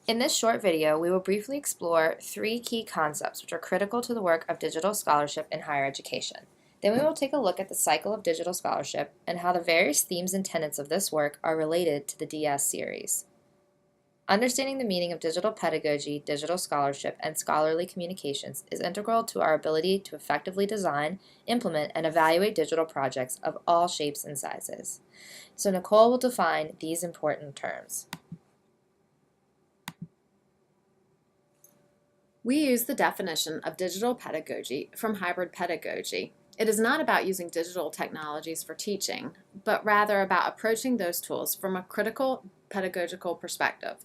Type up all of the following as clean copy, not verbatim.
In this short video, we will briefly explore three key concepts which are critical to the work of digital scholarship in higher education. Then we will take a look at the cycle of digital scholarship and how the various themes and tenets of this work are related to the DS series. Understanding the meaning of digital pedagogy, digital scholarship, and scholarly communications is integral to our ability to effectively design, implement, and evaluate digital projects of all shapes and sizes. So Nicole will define these important terms. We use the definition of digital pedagogy from hybrid pedagogy. It is not about using digital technologies for teaching, but rather about approaching those tools from a critical pedagogical perspective.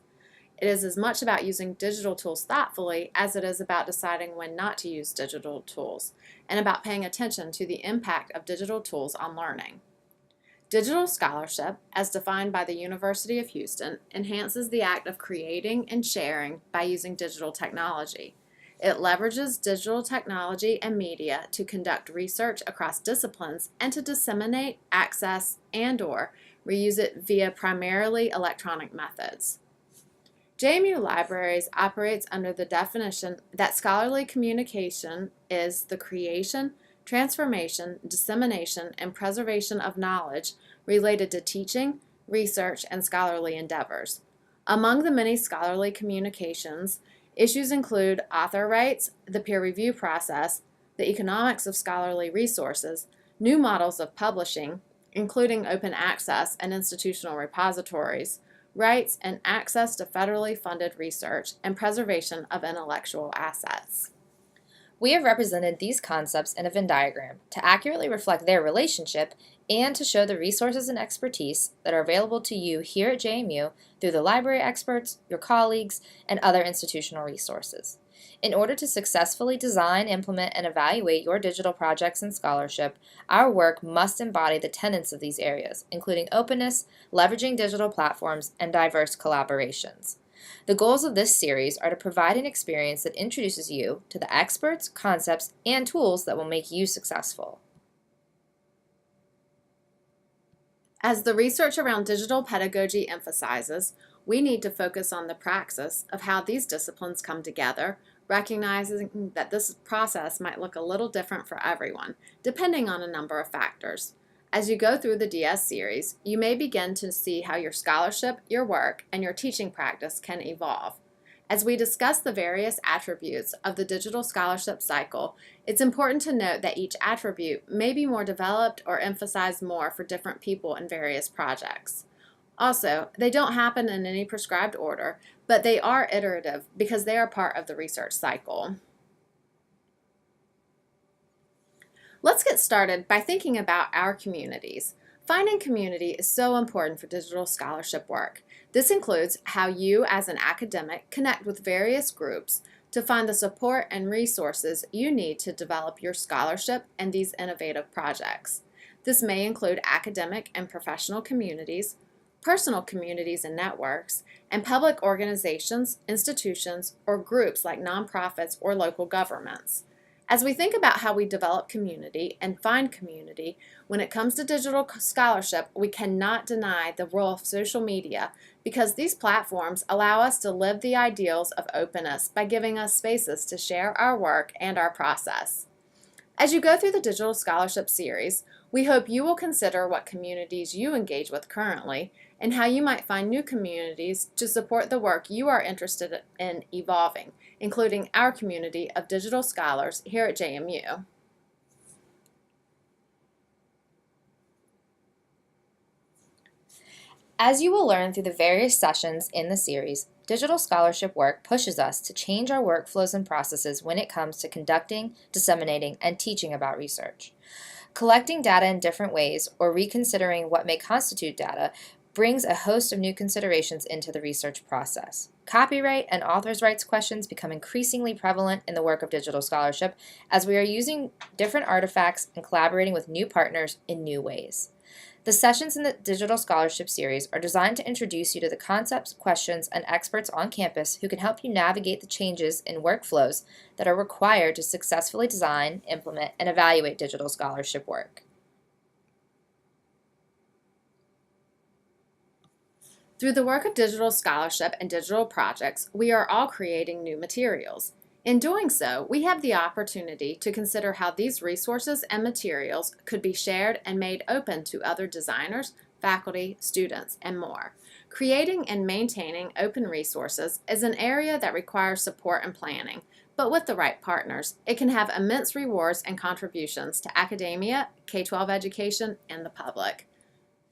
It is as much about using digital tools thoughtfully as it is about deciding when not to use digital tools, and about paying attention to the impact of digital tools on learning. Digital scholarship, as defined by the University of Houston, enhances the act of creating and sharing by using digital technology. It leverages digital technology and media to conduct research across disciplines and to disseminate, access, and/or reuse it via primarily electronic methods. JMU Libraries operates under the definition that scholarly communication is the creation, transformation, dissemination, and preservation of knowledge related to teaching, research, and scholarly endeavors. Among the many scholarly communications, issues include author rights, the peer review process, the economics of scholarly resources, new models of publishing, including open access and institutional repositories, rights and access to federally funded research, and preservation of intellectual assets. We have represented these concepts in a Venn diagram to accurately reflect their relationship and to show the resources and expertise that are available to you here at JMU through the library experts, your colleagues, and other institutional resources. In order to successfully design, implement, and evaluate your digital projects and scholarship, our work must embody the tenets of these areas, including openness, leveraging digital platforms, and diverse collaborations. The goals of this series are to provide an experience that introduces you to the experts, concepts, and tools that will make you successful. As the research around digital pedagogy emphasizes, we need to focus on the praxis of how these disciplines come together, recognizing that this process might look a little different for everyone, depending on a number of factors. As you go through the DS series, you may begin to see how your scholarship, your work, and your teaching practice can evolve. As we discuss the various attributes of the digital scholarship cycle, it's important to note that each attribute may be more developed or emphasized more for different people in various projects. Also, they don't happen in any prescribed order, but they are iterative because they are part of the research cycle. Let's get started by thinking about our communities. Finding community is so important for digital scholarship work. This includes how you, as an academic, connect with various groups to find the support and resources you need to develop your scholarship and these innovative projects. This may include academic and professional communities, personal communities and networks, and public organizations, institutions, or groups like nonprofits or local governments. As we think about how we develop community and find community, when it comes to digital scholarship, we cannot deny the role of social media because these platforms allow us to live the ideals of openness by giving us spaces to share our work and our process. As you go through the digital scholarship series, we hope you will consider what communities you engage with currently and how you might find new communities to support the work you are interested in evolving, including our community of digital scholars here at JMU. As you will learn through the various sessions in the series, digital scholarship work pushes us to change our workflows and processes when it comes to conducting, disseminating, and teaching about research. Collecting data in different ways or reconsidering what may constitute data brings a host of new considerations into the research process. Copyright and authors' rights questions become increasingly prevalent in the work of digital scholarship as we are using different artifacts and collaborating with new partners in new ways. The sessions in the Digital Scholarship series are designed to introduce you to the concepts, questions, and experts on campus who can help you navigate the changes in workflows that are required to successfully design, implement, and evaluate digital scholarship work. Through the work of digital scholarship and digital projects, we are all creating new materials. In doing so, we have the opportunity to consider how these resources and materials could be shared and made open to other designers, faculty, students, and more. Creating and maintaining open resources is an area that requires support and planning, but with the right partners, it can have immense rewards and contributions to academia, K-12 education, and the public.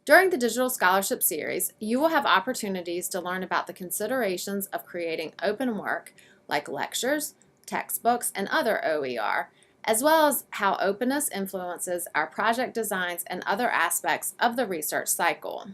During the Digital Scholarship Series, you will have opportunities to learn about the considerations of creating open work like lectures, textbooks, and other OER, as well as how openness influences our project designs and other aspects of the research cycle.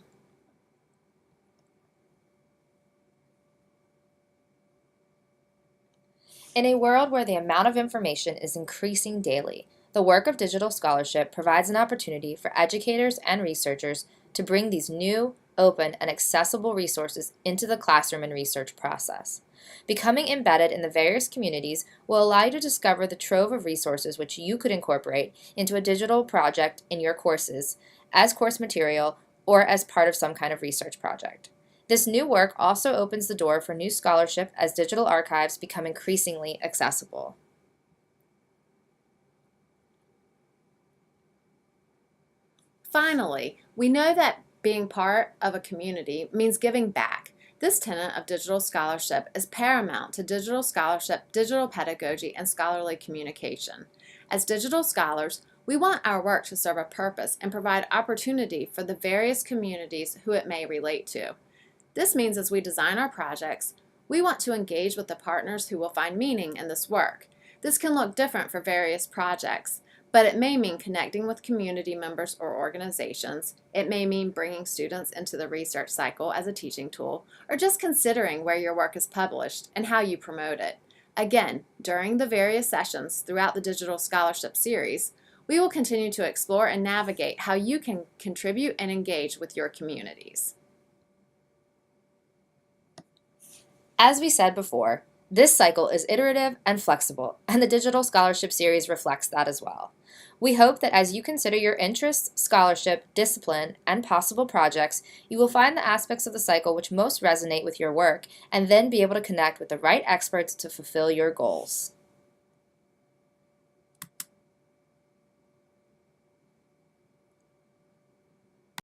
In a world where the amount of information is increasing daily, the work of digital scholarship provides an opportunity for educators and researchers to bring these new, open, and accessible resources into the classroom and research process. Becoming embedded in the various communities will allow you to discover the trove of resources which you could incorporate into a digital project in your courses, as course material, or as part of some kind of research project. This new work also opens the door for new scholarship as digital archives become increasingly accessible. Finally, we know that being part of a community means giving back. This tenet of digital scholarship is paramount to digital scholarship, digital pedagogy, and scholarly communication. As digital scholars, we want our work to serve a purpose and provide opportunity for the various communities who it may relate to. This means as we design our projects, we want to engage with the partners who will find meaning in this work. This can look different for various projects, but it may mean connecting with community members or organizations. It may mean bringing students into the research cycle as a teaching tool, or just considering where your work is published and how you promote it. Again, during the various sessions throughout the Digital Scholarship Series, we will continue to explore and navigate how you can contribute and engage with your communities. As we said before, this cycle is iterative and flexible, and the Digital Scholarship Series reflects that as well. We hope that as you consider your interests, scholarship, discipline, and possible projects, you will find the aspects of the cycle which most resonate with your work, and then be able to connect with the right experts to fulfill your goals.